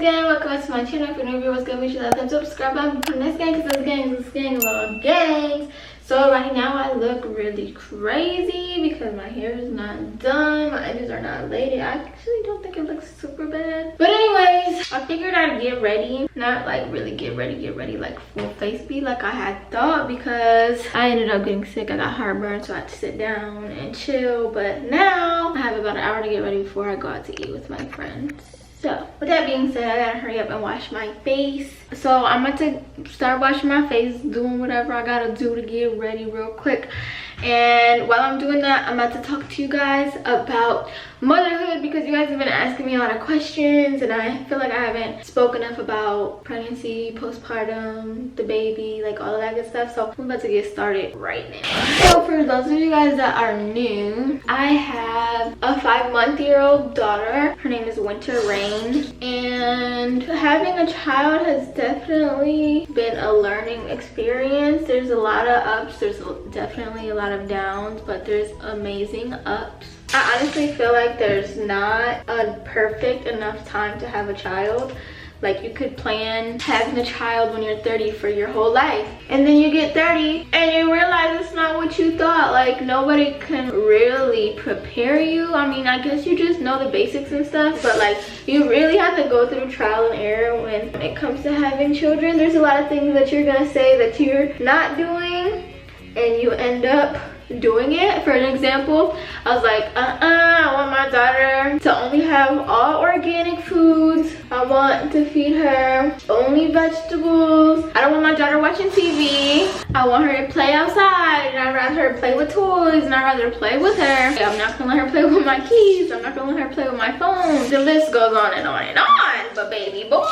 gang, welcome back to my channel. If you're new here, what's good? Make sure that subscribe button on this gang, because this gang of all gangs. So right now I look really crazy because my hair is not done, my edges are not laid. I actually don't think it looks super bad, but anyways, I figured I'd get ready, not like really get ready like full face beat like I had thought, because I ended up getting sick. I got heartburn, so I had to sit down and chill. But now I have about an hour to get ready before I go out to eat with my friends. So with that being said, I gotta hurry up and wash my face. So I'm about to start washing my face, doing whatever I gotta do to get ready real quick. And while I'm doing that, I'm about to talk to you guys about motherhood, because you guys have been asking me a lot of questions and I feel like I haven't spoken enough about pregnancy, postpartum, the baby, like all of that good stuff. So I'm about to get started right now. So for those of you guys that are new, I have a 5-month-old daughter. Her name is Winter Rain, and having a child has definitely been a learning experience. There's a lot of ups, there's definitely a lot of downs, but there's amazing ups. I honestly feel like there's not a perfect enough time to have a child. Like, you could plan having a child when you're 30 for your whole life, and then you get 30 and you realize it's not what you thought. Like, nobody can really prepare you. I mean, I guess you just know the basics and stuff, but like, you really have to go through trial and error when it comes to having children. There's a lot of things that you're gonna say that you're not doing and you end up doing it. For an example, I was like, I want my daughter to only have all organic foods. I want to feed her only vegetables. I don't want my daughter watching TV. I want her to play outside, and I'd rather her play with toys, and I'd rather play with her. I'm not gonna let her play with my keys. I'm not gonna let her play with my phone. The list goes on and on and on. But baby boy,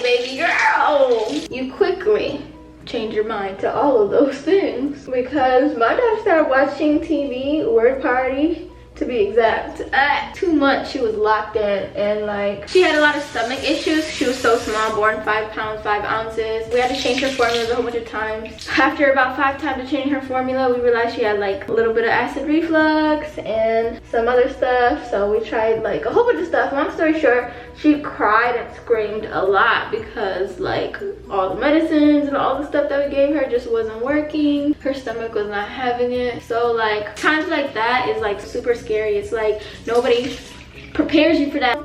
baby girl, you quickly change your mind to all of those things, because my daughter started watching TV, word party to be exact. At 2 months she was locked in, and like, she had a lot of stomach issues. She was so small, born 5 pounds 5 ounces. We had to change her formulas a whole bunch of times. After about 5 times of changing her formula, we realized she had like a little bit of acid reflux and some other stuff, so we tried like a whole bunch of stuff. Long story short, she cried and screamed a lot because like all the medicines and all the stuff that we gave her just wasn't working. Her stomach was not having it. So like, times like that is like super scary. It's like nobody prepares you for that.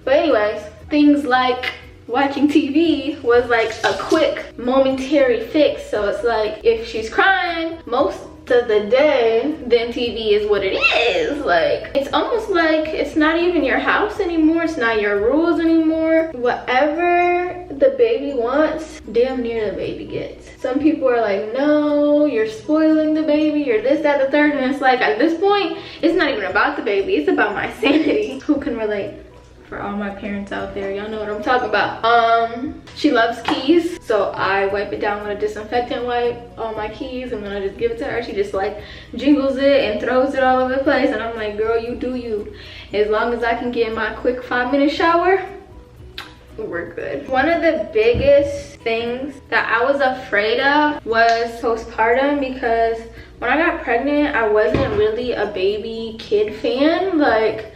But anyways, things like watching TV was like a quick momentary fix. So it's like, if she's crying most of the day, then TV is what it is. Like, it's almost like it's not even your house anymore. It's not your rules anymore. Whatever the baby wants, damn near the baby gets. Some people are like, no, you're spoiling the baby, you're this, that, the third. And it's like, at this point, it's not even about the baby, it's about my sanity. Who can relate? For all my parents out there, y'all know what I'm talking about. She loves keys, so I wipe it down with a disinfectant wipe, all my keys, and then I just give it to her. She just like jingles it and throws it all over the place, and I'm like, girl, you do you. As long as I can get my quick 5-minute shower, we're good. One of the biggest things that I was afraid of was postpartum, because when I got pregnant, I wasn't really a baby kid fan. Like,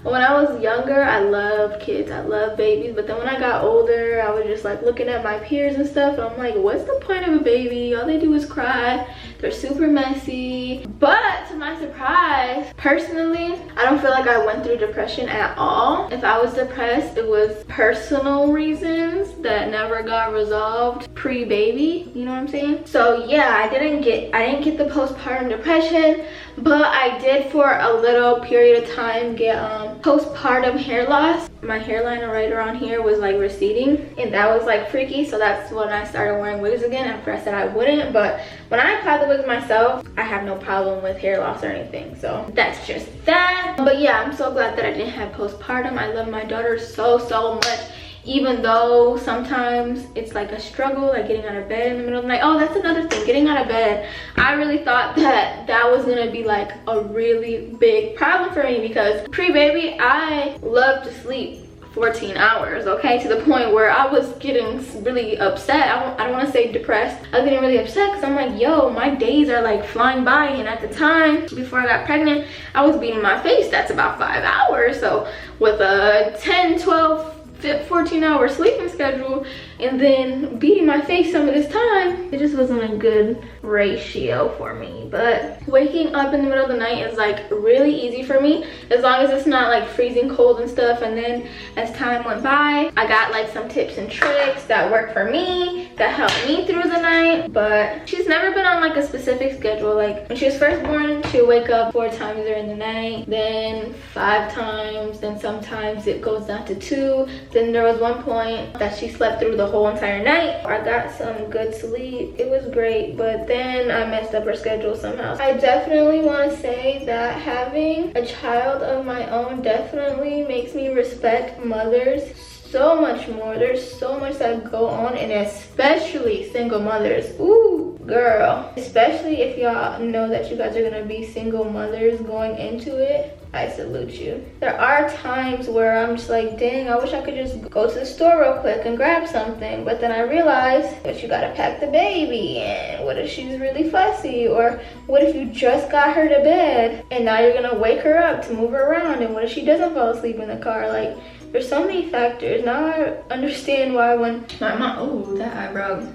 when I was younger, I loved kids, I loved babies, but then when I got older, I was just like looking at my peers and stuff, and I'm like, what's the point of a baby? All they do is cry, they're super messy. But to my surprise, personally, I don't feel like I went through depression at all. If I was depressed, it was personal reasons that never got resolved pre-baby, you know what I'm saying? So yeah, I didn't get the postpartum depression, but I did for a little period of time get postpartum hair loss. My hairline right around here was like receding, and that was like freaky. So that's when I started wearing wigs again. After I said I wouldn't, but when I apply the wigs myself, I have no problem with hair loss or anything. So that's just that. But yeah, I'm so glad that I didn't have postpartum. I love my daughter so much, even though sometimes it's like a struggle, like getting out of bed in the middle of the night. Oh, that's another thing, getting out of bed. I really thought that that was gonna be like a really big problem for me, because pre-baby, I love to sleep 14 hours, okay, to the point where I was getting really upset. I don't want to say depressed. I was getting really upset because I'm like, yo, my days are like flying by. And at the time before I got pregnant, I was beating my face. That's about 5 hours. So with a 10, 12, 14-hour sleeping schedule and then beating my face some of this time. It just wasn't a good ratio for me. But waking up in the middle of the night is like really easy for me, as long as it's not like freezing cold and stuff. And then as time went by, I got like some tips and tricks that work for me, that helped me through the night. But she's never been on like a specific schedule. Like when she was first born, she would wake up 4 times during the night, then 5 times, then sometimes it goes down to 2. Then there was one point that she slept through the whole entire night. I got some good sleep. It was great, but then I messed up her schedule somehow. I definitely want to say that having a child of my own definitely makes me respect mothers so much more. There's so much that go on, and especially single mothers. Ooh, girl. Especially if y'all know that you guys are gonna be single mothers going into it. I salute you. There are times where I'm just like, dang, I wish I could just go to the store real quick and grab something. But then I realize that you gotta pack the baby, and what if she's really fussy? Or what if you just got her to bed and now you're gonna wake her up to move her around? And what if she doesn't fall asleep in the car? Like, there's so many factors. Now I understand why when my mom, oh, that eyebrow.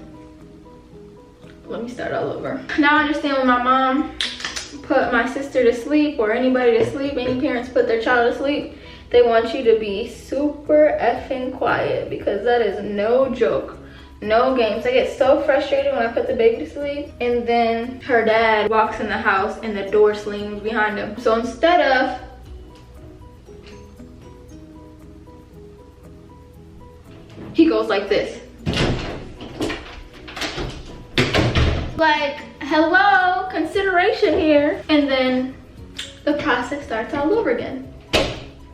Let me start all over. Now I understand when my mom put my sister to sleep, or anybody to sleep, any parents put their child to sleep, they want you to be super effing quiet, because that is no joke, no games. I get so frustrated when I put the baby to sleep and then her dad walks in the house and the door slings behind him. So instead of, he goes like this, like, hello, consideration here. And then the process starts all over again.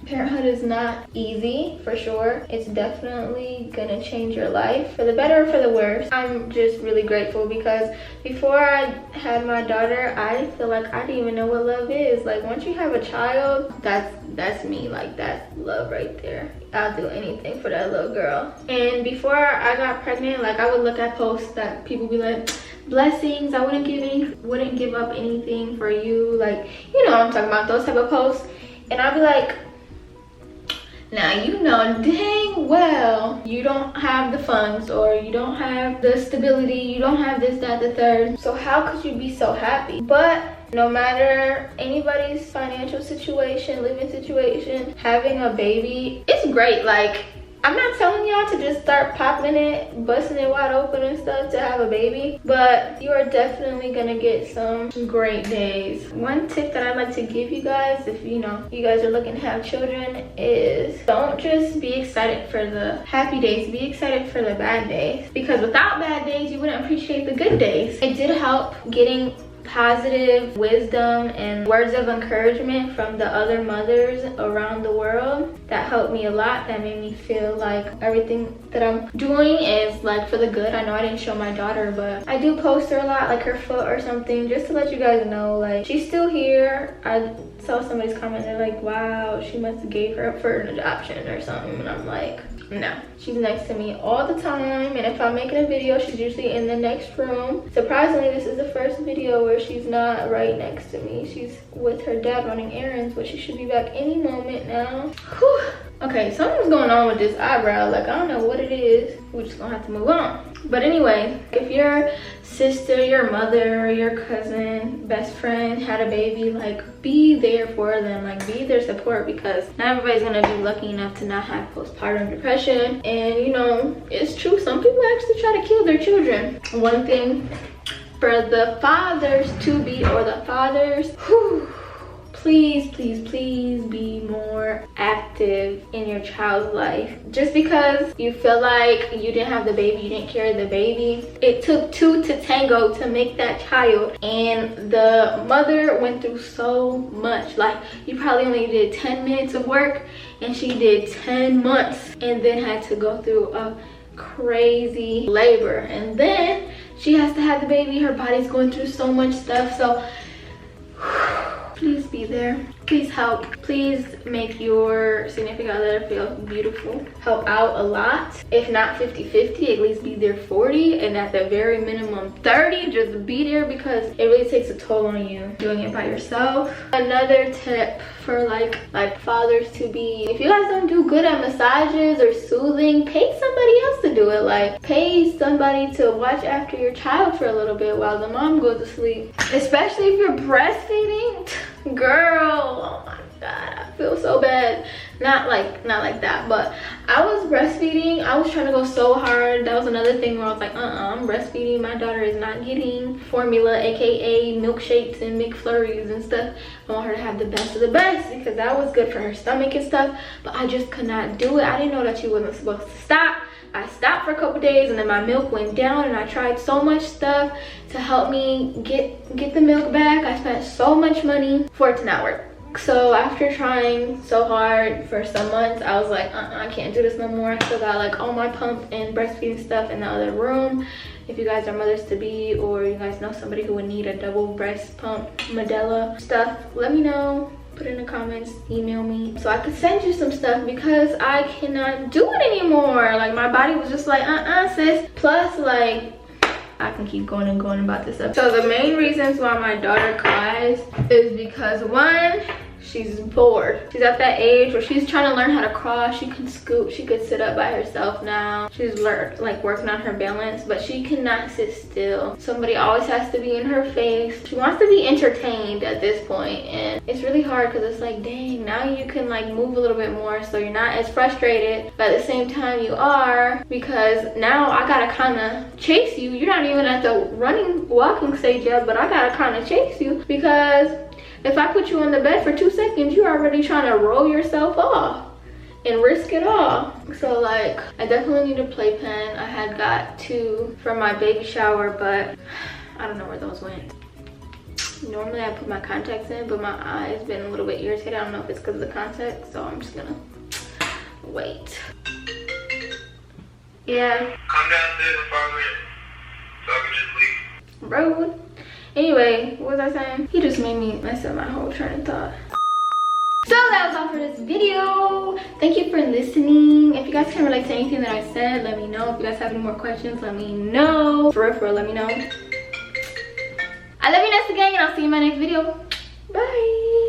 Parenthood is not easy, for sure. It's definitely gonna change your life for the better or for the worse. I'm just really grateful, because before I had my daughter, I feel like I didn't even know what love is. Like, once you have a child, that's me. Like, that's love right there. I'll do anything for that little girl. And before I got pregnant, like, I would look at posts that people be like, blessings, I wouldn't give up anything for you. Like, you know what I'm talking about, those type of posts. And I'd be like, now you know dang well you don't have the funds, or you don't have the stability, you don't have this, that, the third. So how could you be so happy? But no matter anybody's financial situation, living situation, having a baby, it's great. Like, I'm not telling y'all to just start popping it, busting it wide open and stuff to have a baby, but you are definitely gonna get some great days. One tip that I'd like to give you guys, if you know you guys are looking to have children, is don't just be excited for the happy days, be excited for the bad days, because without bad days you wouldn't appreciate the good days. It did help getting positive wisdom and words of encouragement from the other mothers around the world. That helped me a lot. That made me feel like everything that I'm doing is like for the good. I know I didn't show my daughter, but I do post her a lot, like her foot or something, just to let you guys know, like, she's still here. I saw somebody's comment, they're like, wow, she must have gave her up for an adoption or something, and I'm like, no, she's next to me all the time. And if I'm making a video, she's usually in the next room. Surprisingly, this is the first video where she's not right next to me. She's with her dad running errands, but she should be back any moment now. Whew. Okay, something's going on with this eyebrow. Like, I don't know what it is. We're just gonna have to move on. But anyway, if your sister, your mother, your cousin, best friend had a baby, like, be there for them. Like, be their support, because not everybody's gonna be lucky enough to not have postpartum depression. And you know, it's true, some people actually try to kill their children. One thing for the fathers to be, or the fathers, whew, please, please, please be more active in your child's life. Just because you feel like you didn't have the baby, you didn't carry the baby, it took 2 to tango to make that child. And the mother went through so much. Like, you probably only did 10 minutes of work, and she did 10 months, and then had to go through a crazy labor. And then she has to have the baby. Her body's going through so much stuff. So please be there. Please help. Please make your significant other feel beautiful. Help out a lot. If not 50-50, at least be there 40, and at the very minimum 30. Just be there, because it really takes a toll on you doing it by yourself. Another tip for like fathers to be. If you guys don't do good at massages or soothing, pay somebody else to do it. Like, pay somebody to watch after your child for a little bit while the mom goes to sleep. Especially if you're breastfeeding. Girl, oh my god, I feel so bad. Not like that, but I was breastfeeding. I was trying to go so hard. That was another thing where I was like, I'm breastfeeding. My daughter is not getting formula, aka milkshakes and McFlurries and stuff. I want her to have the best of the best because that was good for her stomach and stuff, but I just could not do it. I didn't know that you wasn't supposed to stop. I stopped for a couple days and then my milk went down, and I tried so much stuff to help me get the milk back. I spent so much money for it to not work. So after trying so hard for some months, I was like, I can't do this no more. I still got like all my pump and breastfeeding stuff in the other room. If you guys are mothers to be, or you guys know somebody who would need a double breast pump Medela stuff, let me know. Put in the comments, email me so I could send you some stuff, because I cannot do it anymore. Like, my body was just like, sis. Plus, like, I can keep going and going about this stuff. So the main reasons why my daughter cries is because, one, she's bored. She's at that age where she's trying to learn how to crawl. She can scoot, she could sit up by herself now. She's like working on her balance, but she cannot sit still. Somebody always has to be in her face. She wants to be entertained at this point, and it's really hard because it's like, dang, now you can like move a little bit more so you're not as frustrated, but at the same time you are, because now I gotta kind of chase you. You're not even at the walking stage yet, but I gotta kind of chase you, because if I put you on the bed for 2 seconds, you're already trying to roll yourself off and risk it all. So like, I definitely need a playpen. I had got 2 for my baby shower, but I don't know where those went. Normally I put my contacts in, but my eye's been a little bit irritated. I don't know if it's because of the contacts, so I'm just gonna wait. Yeah. Come downstairs in 5 minutes so I can just leave. Road. Anyway, what was I saying? He just made me mess up my whole train of thought. So that was all for this video. Thank you for listening. If you guys can relate to anything that I said, let me know. If you guys have any more questions, let me know. For real, let me know. I love you, Vanessa gang, and I'll see you in my next video. Bye.